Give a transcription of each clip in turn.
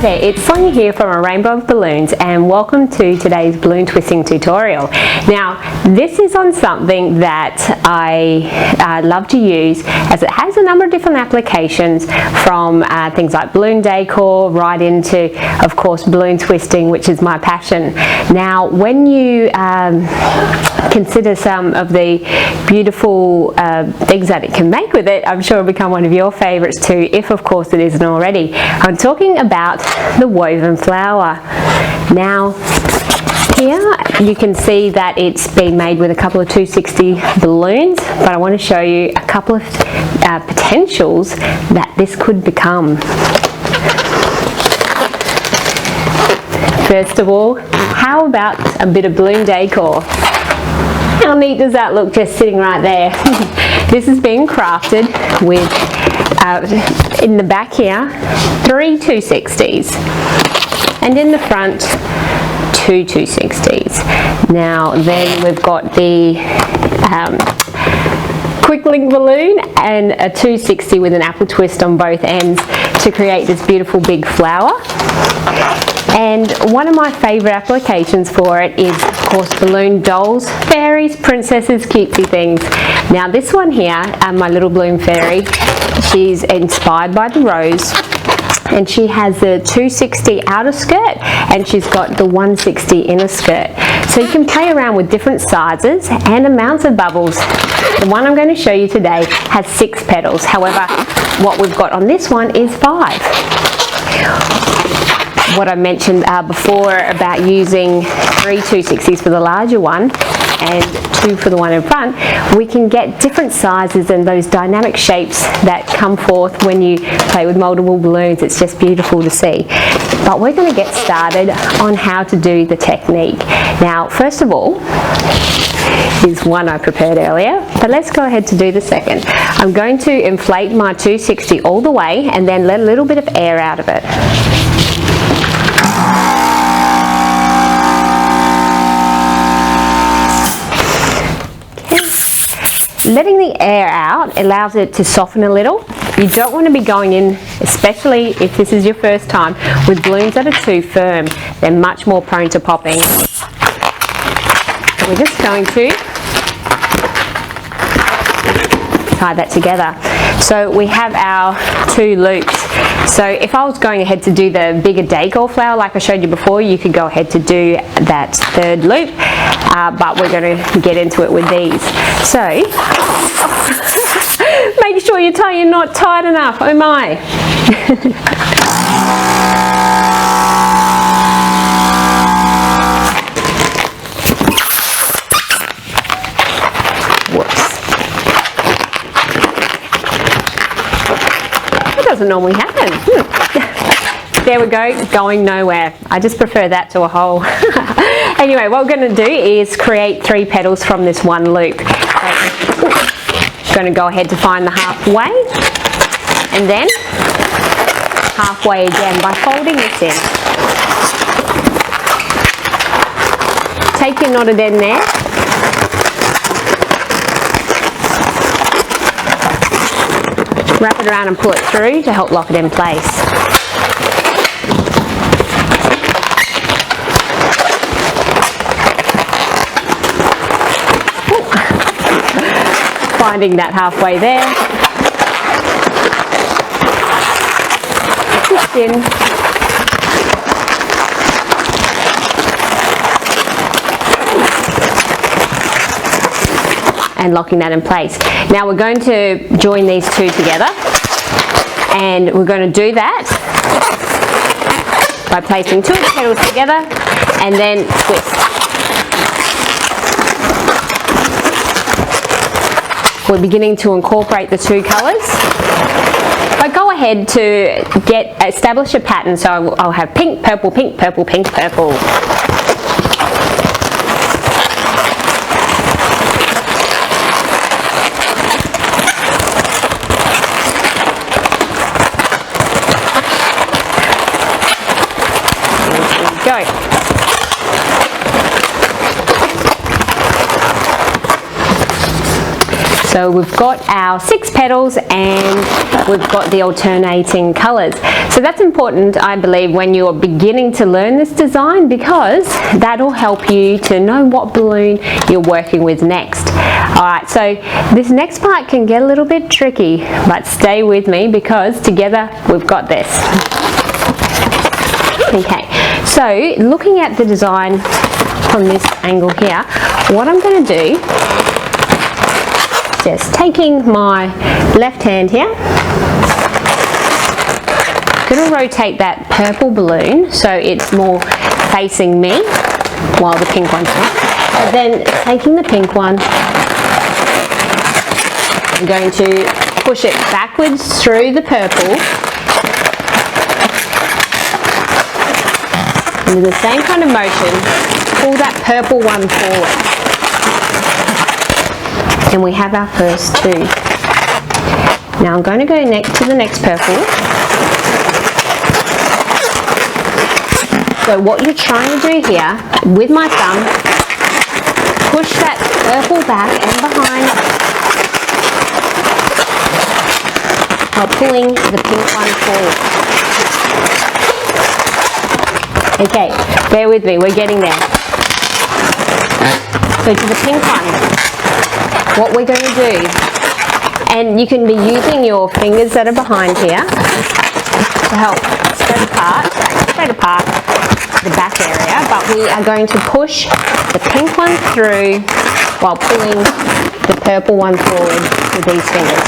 there, it's Sonia here from A Rainbow of Balloons and welcome to today's balloon twisting tutorial. Now this is on something that I love to use as it has a number of different applications from things like balloon decor right into of course balloon twisting, which is my passion. Now when you consider some of the beautiful things that it can make with it, I'm sure it'll become one of your favorites too, if of course it isn't already. I'm talking about the woven flower. Now here you can see that it's been made with a couple of 260 balloons, but I want to show you a couple of potentials that this could become. First of all, how about a bit of balloon decor? How neat does that look just sitting right there? This is being crafted with, in the back here, 3 260s, and in the front, 2 260s. Now then we've got the quick link balloon and a 260 with an apple twist on both ends to create this beautiful big flower. And one of my favourite applications for it is of course balloon dolls, fairies, princesses, cutesy things. Now this one here, my little balloon fairy, she's inspired by the rose, and she has the 260 outer skirt and she's got the 160 inner skirt. So you can play around with different sizes and amounts of bubbles. The one I'm going to show you today has 6 petals. However, what we've got on this one is 5. What I mentioned before about using 3 260s for the larger one and 2 for the one in front, we can get different sizes and those dynamic shapes that come forth when you play with multiple balloons. It's just beautiful to see. But we're going to get started on how to do the technique. Now first of all is one I prepared earlier, but let's go ahead to do the second. I'm going to inflate my 260 all the way and then let a little bit of air out of it. Letting the air out allows it to soften a little. You don't want to be going in, especially if this is your first time, with balloons that are too firm. They're much more prone to popping. So we're just going to tie that together. So we have our 2 loops. So if I was going ahead to do the bigger decor flower like I showed you before, you could go ahead to do that 3rd loop, but we're going to get into it with these. So make sure you tie your knot tight enough. Oh my. Doesn't normally happen. There we go, going nowhere. I just prefer that to a hole. Anyway, what we're going to do is create 3 petals from this one loop. Going to go ahead to find the halfway, and then halfway again by folding this in. Take your knotted end there. Wrap it around and pull it through to help lock it in place. Finding that halfway there. Twist in. And locking that in place. Now we're going to join these 2 together, and we're going to do that by placing 2 of the petals together and then twist. We're beginning to incorporate the 2 colours. But go ahead to establish a pattern, so I'll have pink, purple, pink, purple, pink, purple. Go. So we've got our 6 petals and we've got the alternating colours. So that's important, I believe, when you're beginning to learn this design, because that'll help you to know what balloon you're working with next. Alright, so this next part can get a little bit tricky, but stay with me because together we've got this. Okay, so looking at the design from this angle here, what I'm going to do, just taking my left hand here, I'm going to rotate that purple balloon so it's more facing me while the pink one's not. And then taking the pink one, I'm going to push it backwards through the purple, and in the same kind of motion, pull that purple one forward. And we have our first two. Now I'm going to go next to the next purple. So what you're trying to do here, with my thumb, push that purple back and behind while pulling the pink one forward. Okay, bear with me, we're getting there. So to the pink one, what we're going to do, and you can be using your fingers that are behind here to help spread apart the back area, but we are going to push the pink one through while pulling the purple one forward with these fingers.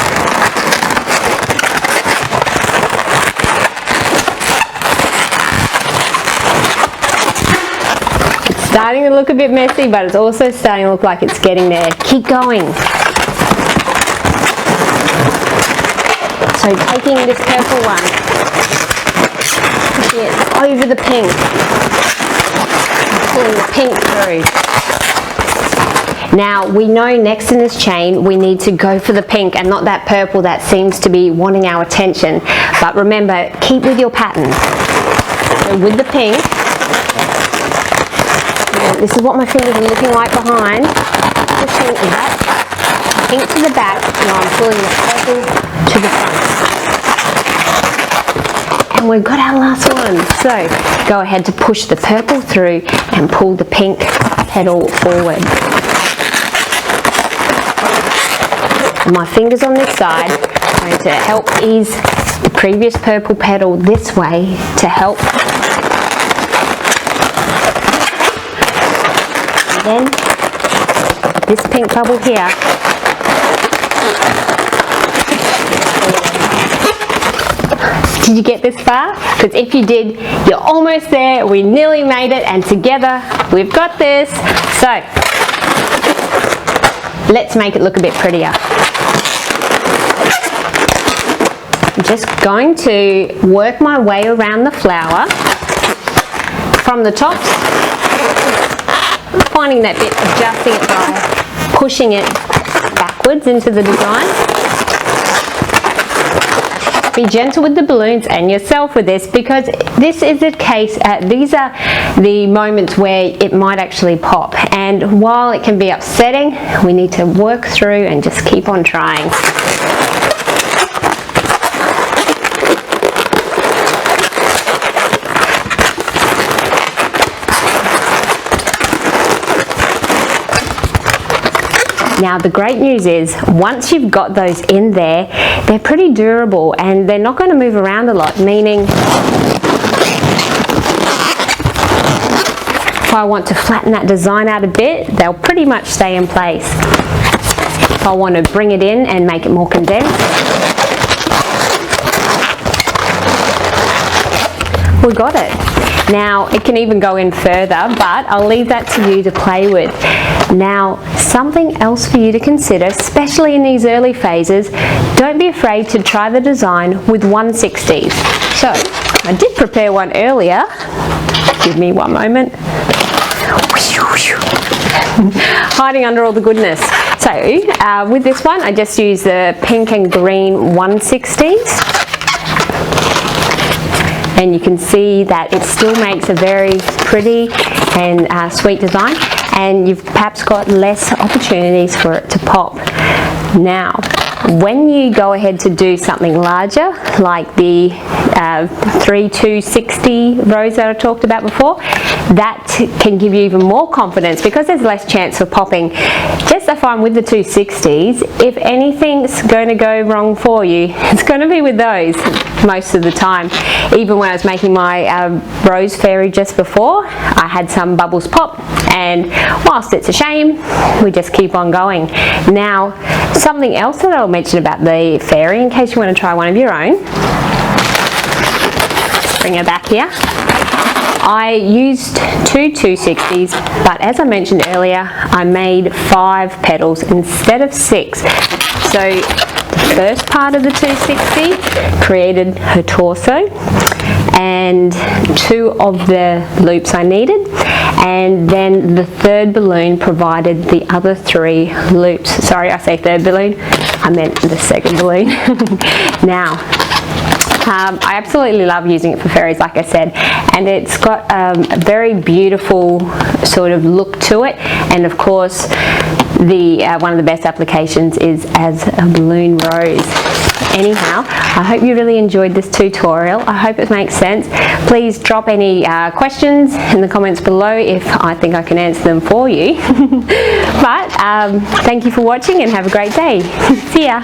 It's starting to look a bit messy, but it's also starting to look like it's getting there. Keep going. So taking this purple one, pushing it over the pink, pulling the pink through. Now we know next in this chain we need to go for the pink and not that purple that seems to be wanting our attention. But remember, keep with your pattern. So with the pink, this is what my fingers are looking like behind, pushing that pink to the back while I'm pulling the purple to the front. And we've got our last one. So go ahead to push the purple through and pull the pink petal forward. And my fingers on this side are going to help ease the previous purple petal this way to help. And then this pink bubble here. Did you get this far? Because if you did, you're almost there. We nearly made it, and together we've got this. So let's make it look a bit prettier. I'm just going to work my way around the flower from the top, finding that bit, adjusting it by pushing it backwards into the design. Be gentle with the balloons and yourself with this, because this is the case, these are the moments where it might actually pop, and while it can be upsetting, we need to work through and just keep on trying. Now the great news is, once you've got those in there, they're pretty durable and they're not going to move around a lot, meaning if I want to flatten that design out a bit, they'll pretty much stay in place. If I want to bring it in and make it more condensed, we got it. Now it can even go in further, but I'll leave that to you to play with. Now something else for you to consider, especially in these early phases, don't be afraid to try the design with 1/60. So I did prepare one earlier, give me one moment, hiding under all the goodness. So with this one I just use the pink and green 1/60s. And you can see that it still makes a very pretty and sweet design, and you've perhaps got less opportunities for it to pop. Now When you go ahead to do something larger, like the 260 rows that I talked about before, that can give you even more confidence because there's less chance of popping. Just I find with the 260s, if anything's going to go wrong for you, it's going to be with those most of the time. Even when I was making my rose fairy just before, I had some bubbles pop, and whilst it's a shame, we just keep on going. Now, something else that I'll mention about the fairy, in case you want to try one of your own. Let's bring her back here. I used two 260s, but as I mentioned earlier, I made 5 petals instead of 6. So the first part of the 260 created her torso and 2 of the loops I needed, and then the third balloon provided the other 3 loops. Sorry, I say third balloon, I meant the second balloon. Now, I absolutely love using it for fairies, like I said, and it's got a very beautiful sort of look to it, and of course the one of the best applications is as a balloon rose. Anyhow, I hope you really enjoyed this tutorial. I hope it makes sense. Please drop any questions in the comments below if I think I can answer them for you. But thank you for watching and have a great day. See ya.